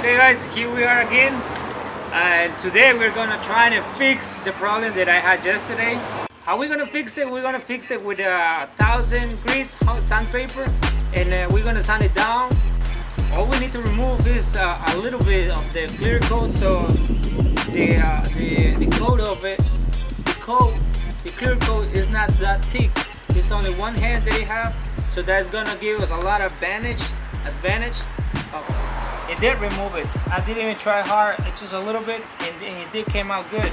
Okay guys, here we are again, and today we're gonna try to fix the problem that I had yesterday. How are we gonna fix it? We're gonna fix it with 1,000 grit sandpaper, and we're gonna sand it down. All we need to remove is a little bit of the clear coat, so the coat of it, the clear coat is not that thick. It's only one hand that it have, so that's gonna give us a lot of advantage. It did remove it. I didn't even try hard, it's just a little bit, and it did came out good.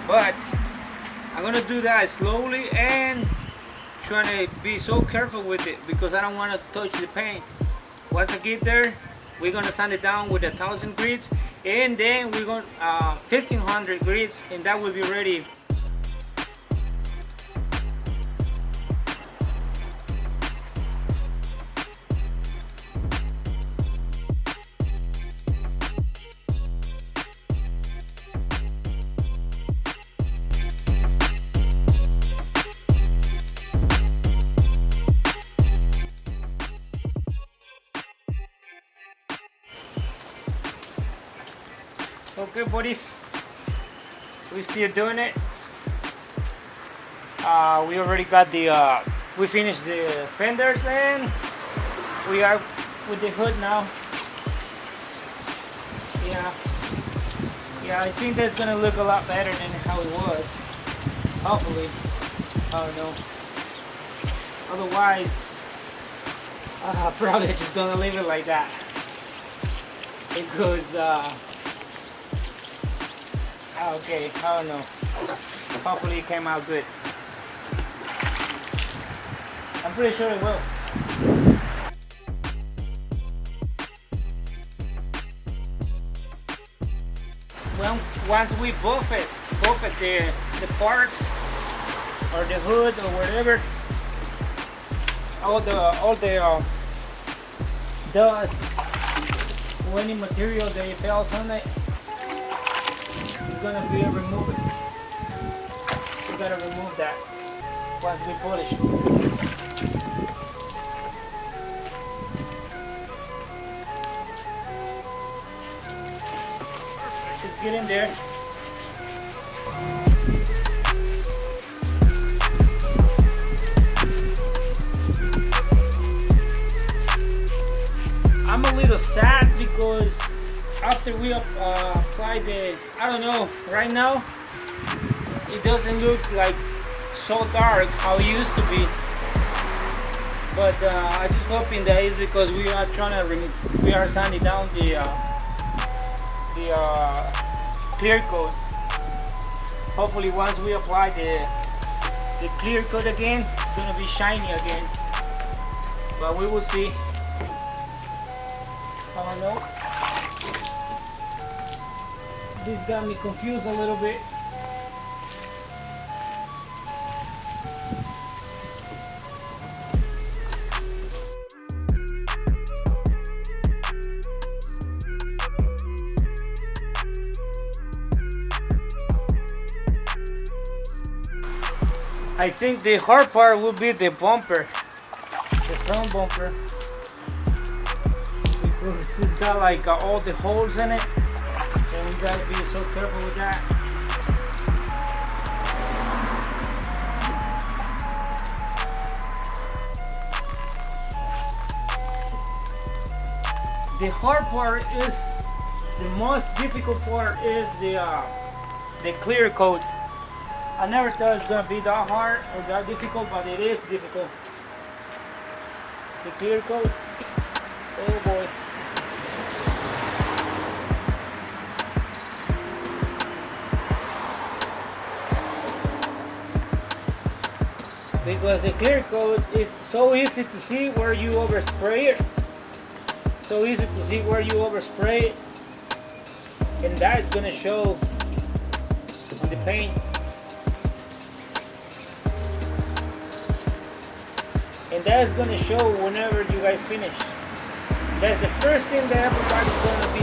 But I'm gonna do that slowly and trying to be so careful with it because I don't want to touch the paint. Once I get there, we're gonna sand it down with 1,000 grits, and then we're going 1,500 grits, and that will be ready. Okay buddies, we're still doing it. We already got we finished the fenders, and we are with the hood now. Yeah, I think that's gonna look a lot better than how it was, hopefully. I don't know, otherwise probably just gonna leave it like that because okay, I don't know. Hopefully it came out good. I'm pretty sure it will. Well, once we buff it the parts or the hood or whatever, all the dust or any material that it falls on it, gonna be removed. We gotta remove that once we polish it. Just get in there. I'm a little sad because after we apply I don't know, right now it doesn't look like so dark how it used to be, but I just hoping that is because we are trying to we are sanding down the clear coat. Hopefully once we apply the clear coat again, it's gonna be shiny again, but we will see. I don't know. This got me confused a little bit. I think the hard part will be the bumper, the front bumper, because it's got like all the holes in it. And we gotta be so careful with that. The hard part is, the most difficult part is the clear coat. I never thought it's gonna be that hard or that difficult, but it is difficult. The clear coat, oh boy. Because the clear coat is so easy to see where you overspray it. So easy to see where you overspray it. And that is going to show on the paint. And that is going to show whenever you guys finish. That's the first thing that everybody's going to be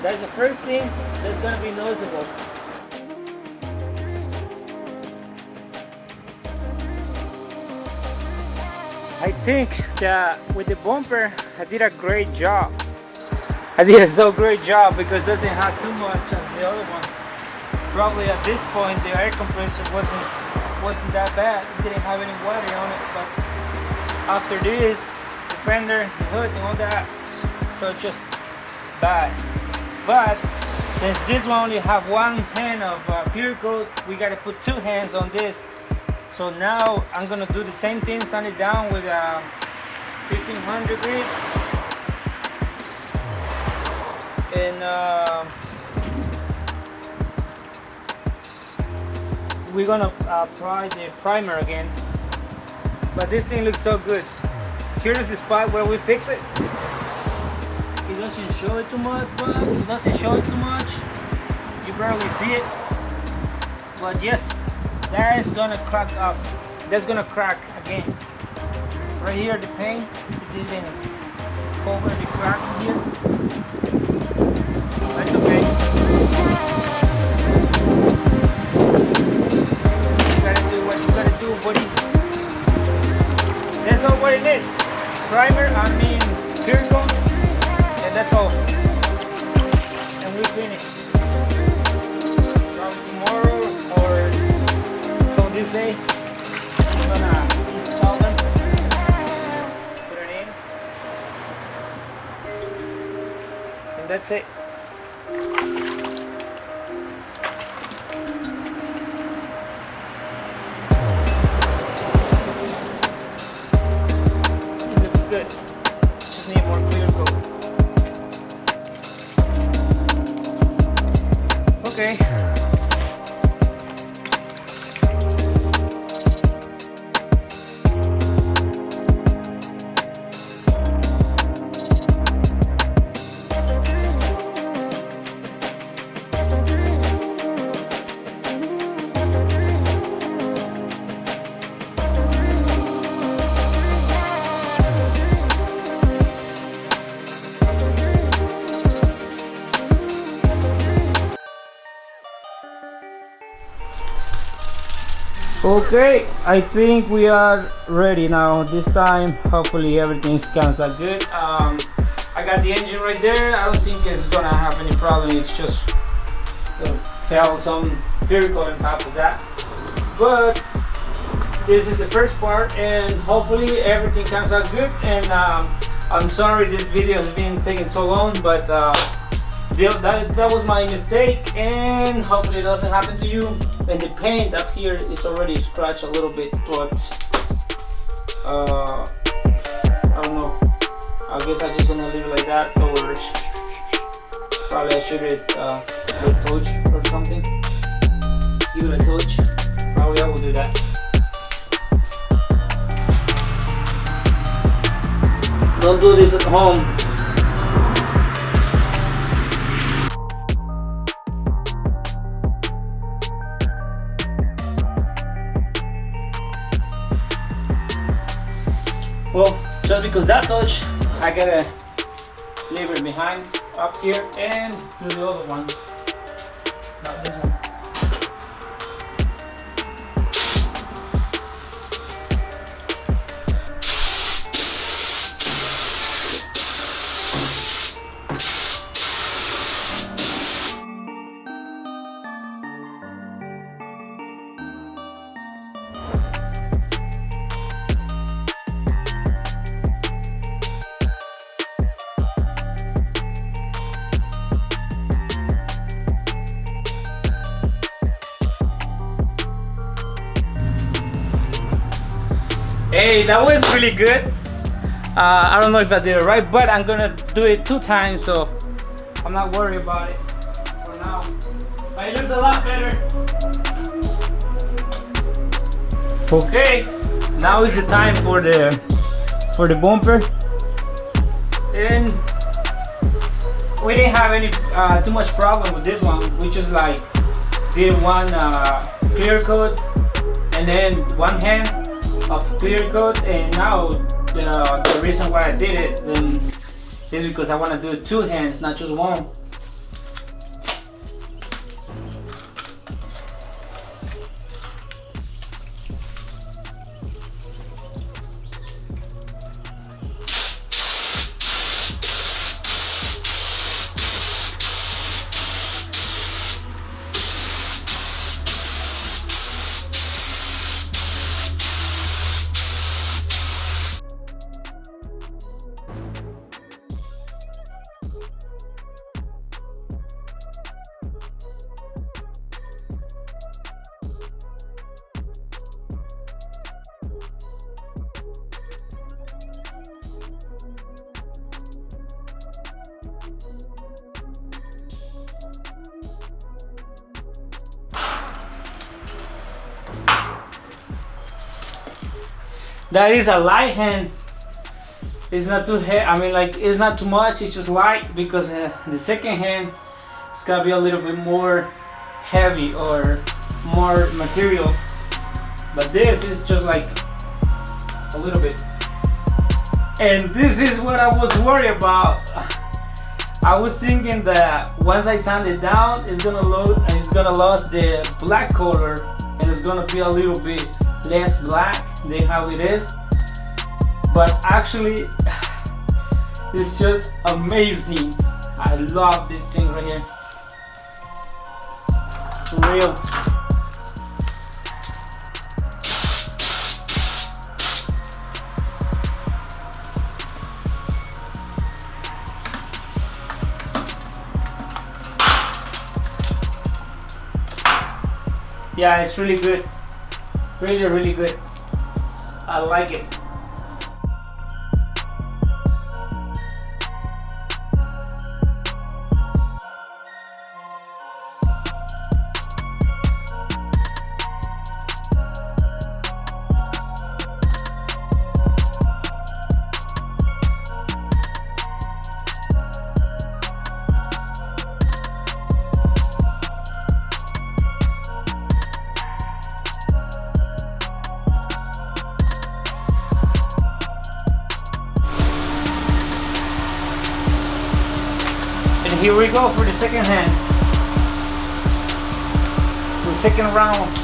that's the first thing that's going to be noticeable. I think that with the bumper I did a great job. I did a so great job because it doesn't have too much as the other one. Probably at this point the air compressor wasn't that bad. It didn't have any water on it, but after this, the fender, the hood and all that, so it's just bad. But since this one only have one hand of clear coat, we gotta put two hands on this. So now I'm gonna do the same thing, sand it down with 1500 grits. And we're gonna apply the primer again. But this thing looks so good. Here's the spot where we fix it. It doesn't show it too much, but it doesn't show it too much. You barely see it. But yes, that is gonna crack up. That's gonna crack again. Right here, the paint, it didn't cover the crack here. That's okay. You gotta do what you gotta do, buddy. That's all what it is. Primer, clear coat, and that's all. And we finish. Probably tomorrow or so this day, we're gonna install them, put it in, and that's it. Good. Just need more clear coat. Okay. Okay, I think we are ready now. This time, hopefully everything comes out good. I got the engine right there. I don't think it's gonna have any problem. It's just fell some clear coat on top of that. But this is the first part, and hopefully everything comes out good. And I'm sorry this video has been taking so long, but that was my mistake, and hopefully it doesn't happen to you. And the paint up here is already scratched a little bit, but I don't know. I guess I'm just gonna leave it like that, or probably I should with a torch or something. Give it a torch. Probably I will do that. Don't do this at home. Well, just because that touch, I gotta leave it behind up here and do the other one. Not this one. Hey, that was really good. I don't know if I did it right, but I'm gonna do it 2 times, so I'm not worried about it for now. But it looks a lot better. Okay, now is the time for the bumper, and we didn't have any too much problem with this one. We just like did one clear coat and then one hand of clear coat, and now the reason why I did it is because I want to do it 2 hands, not just one. That is a light hand. It's not too heavy. I mean, like, it's not too much. It's just light because the second hand it's gotta be a little bit more heavy or more material. But this is just like a little bit. And this is what I was worried about. I was thinking that once I sand it down, it's gonna lose the black color, and it's gonna be a little bit less black than how it is. But actually, it's just amazing. I love this thing right here. For real. Yeah, it's really good. Really, really good. I like it. And here we go for the second hand. The second round.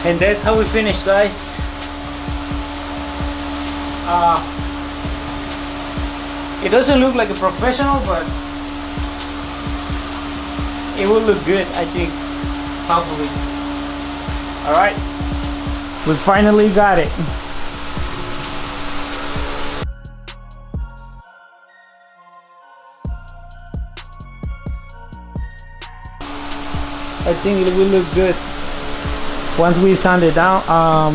And that's how we finish, guys. It doesn't look like a professional, but it will look good, I think, hopefully. Alright, we finally got it. I think it will look good once we sand it down. I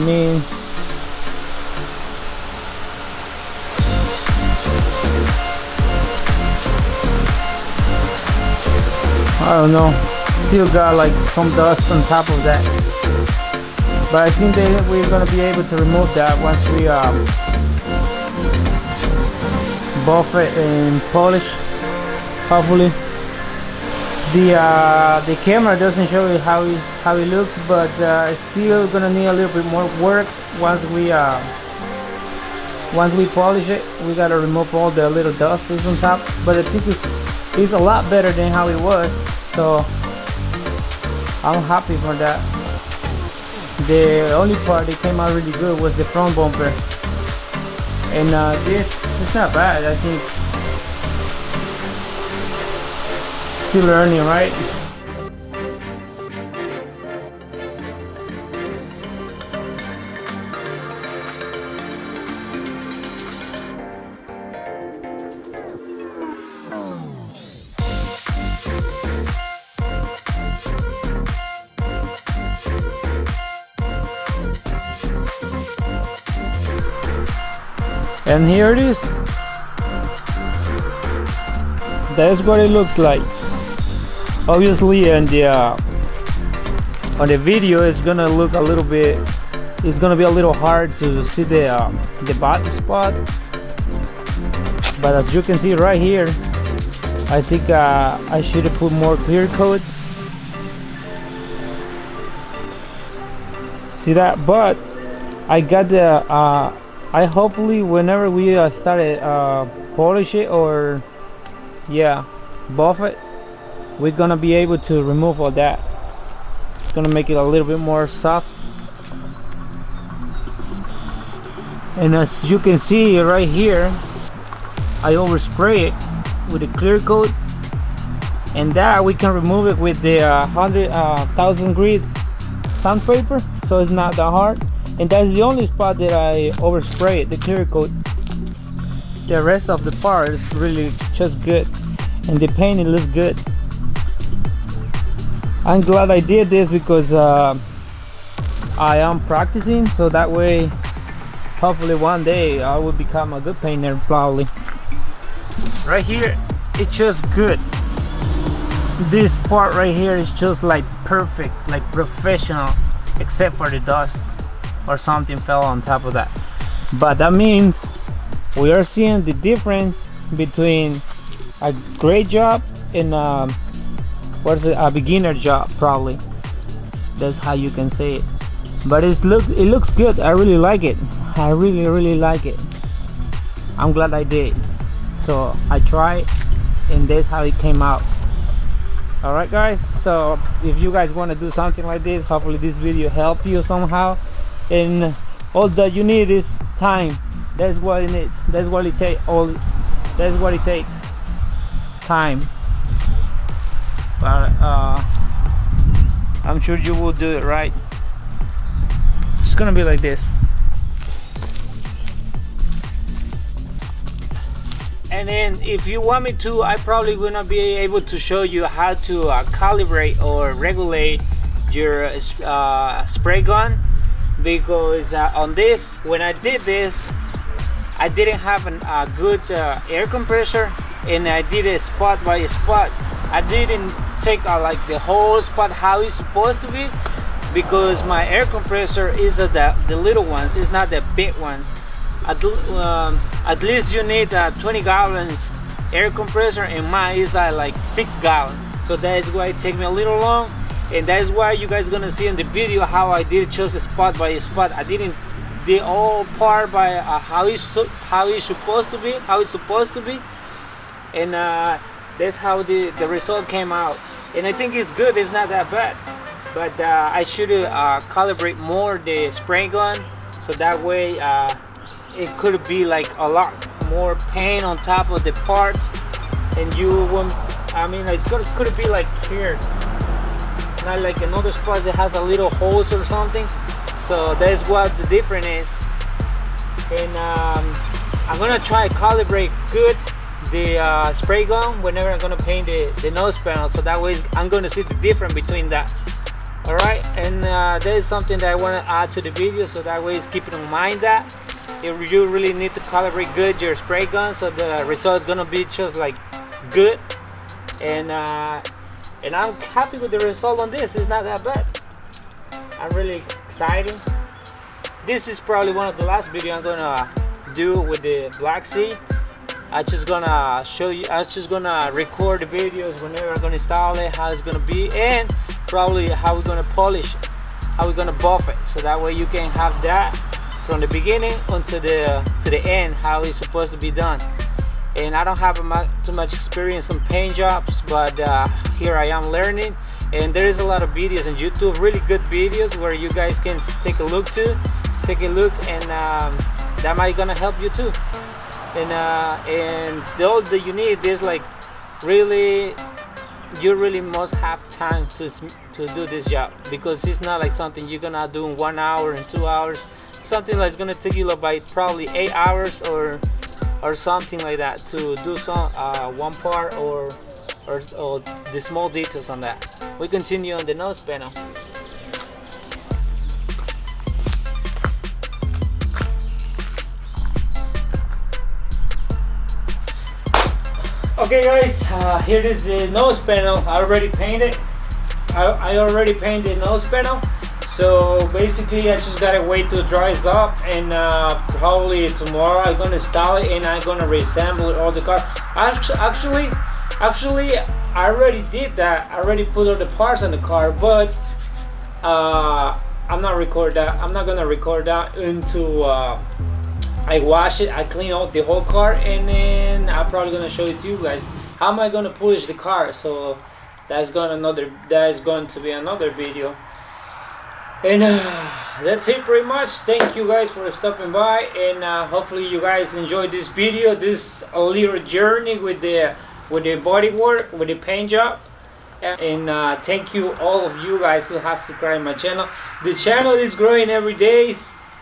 don't know, still got like some dust on top of that, but I think that we're gonna be able to remove that once we buff it and polish, hopefully. The camera doesn't show you how it looks, but it's still gonna need a little bit more work once we polish it. We gotta remove all the little dust that's on top, but I think it's a lot better than how it was, so I'm happy for that. The only part that came out really good was the front bumper, and this it's not bad. I think still learning, right? And here it is. That's what it looks like. Obviously on the video it's gonna look a little bit, it's gonna be a little hard to see the bad spot, but as you can see right here, I think I should have put more clear coat. See that? But I got the I hopefully whenever we started polish it or buff it, we're gonna be able to remove all that. It's gonna make it a little bit more soft. And as you can see right here, I overspray it with a clear coat, and that we can remove it with the 1,000 grit sandpaper, so it's not that hard. And that's the only spot that I overspray it, the clear coat. The rest of the part is really just good, and the paint, it looks good. I'm glad I did this because I am practicing, so that way hopefully one day I will become a good painter probably. Right here it's just good. This part right here is just like perfect, like professional, except for the dust or something fell on top of that. But that means we are seeing the difference between a great job and a beginner job probably. That's how you can say it. But it looks good. I really like it. I really like it. I'm glad I did. So I tried, and that's how it came out. Alright guys, so if you guys want to do something like this, hopefully this video help you somehow, and all that you need is time. That's what it needs. That's what it takes. That's what it takes. Time. But I'm sure you will do it right. It's gonna be like this. And then if you want me to, I probably gonna be able to show you how to calibrate or regulate your spray gun, because on this, when I did this, I didn't have a good air compressor, and I did it spot by spot. I didn't take like the whole spot how it's supposed to be, because my air compressor is the little ones, it's not the big ones. At least you need a 20 gallons air compressor, and mine is like 6 gallons. So that is why it takes me a little long, and that is why you guys gonna see in the video how I did just spot by spot. I didn't do all part by how it's supposed to be, and that's how the result came out. And I think it's good. It's not that bad, but I should calibrate more the spray gun, so that way it could be like a lot more paint on top of the parts, and you won't, I mean, could be like here, not like another spot that has a little holes or something. So that's what the difference is. And I'm gonna try to calibrate good the spray gun whenever I'm gonna paint the nose panel, so that way I'm gonna see the difference between that. Alright, and that is something that I want to add to the video, so that way is keeping in mind that if you really need to calibrate good your spray gun, so the result is gonna be just like good. And I'm happy with the result on this. It's not that bad. I'm really excited. This is probably one of the last video I'm gonna do with the Black Sea. I'm just gonna show you, I'm just gonna record the videos whenever I'm gonna install it, how it's gonna be, and probably how we're gonna polish it, how we're gonna buff it, so that way you can have that from the beginning until the end, how it's supposed to be done. And I don't have too much experience on paint jobs, but here I am learning, and there is a lot of videos on YouTube, really good videos where you guys can take a look, and that might gonna help you too. And all that you need is like really, you really must have time to do this job, because it's not like something you're gonna do in 1 hour and 2 hours. Something that's gonna take you like probably 8 hours or something like that to do some one part or the small details on that. We continue on the nose panel. Okay guys, here is the nose panel. I already painted. I already painted the nose panel. So basically I just gotta wait till it dries up, and probably tomorrow I'm gonna install it and I'm gonna reassemble all the car. Actually I already did that. I already put all the parts on the car, but I'm not gonna record that until I wash it, I clean out the whole car, and then I'm probably gonna show it to you guys. How am I gonna polish the car? So that's going to be another video. And that's it pretty much. Thank you guys for stopping by, and hopefully you guys enjoyed this video, this little journey with the body work, with the paint job. And thank you all of you guys who have subscribed my channel. The channel is growing every day,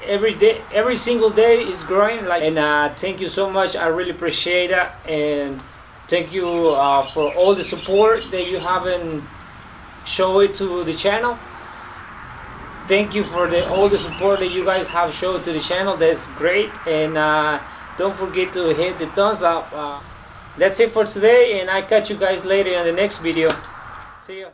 every single day is growing. And thank you so much. I really appreciate that, and thank you for all the support that you haven't showed to the channel. Thank you for all the support that you guys have showed to the channel. That's great. And don't forget to hit the thumbs up. That's it for today, and I catch you guys later in the next video. See ya.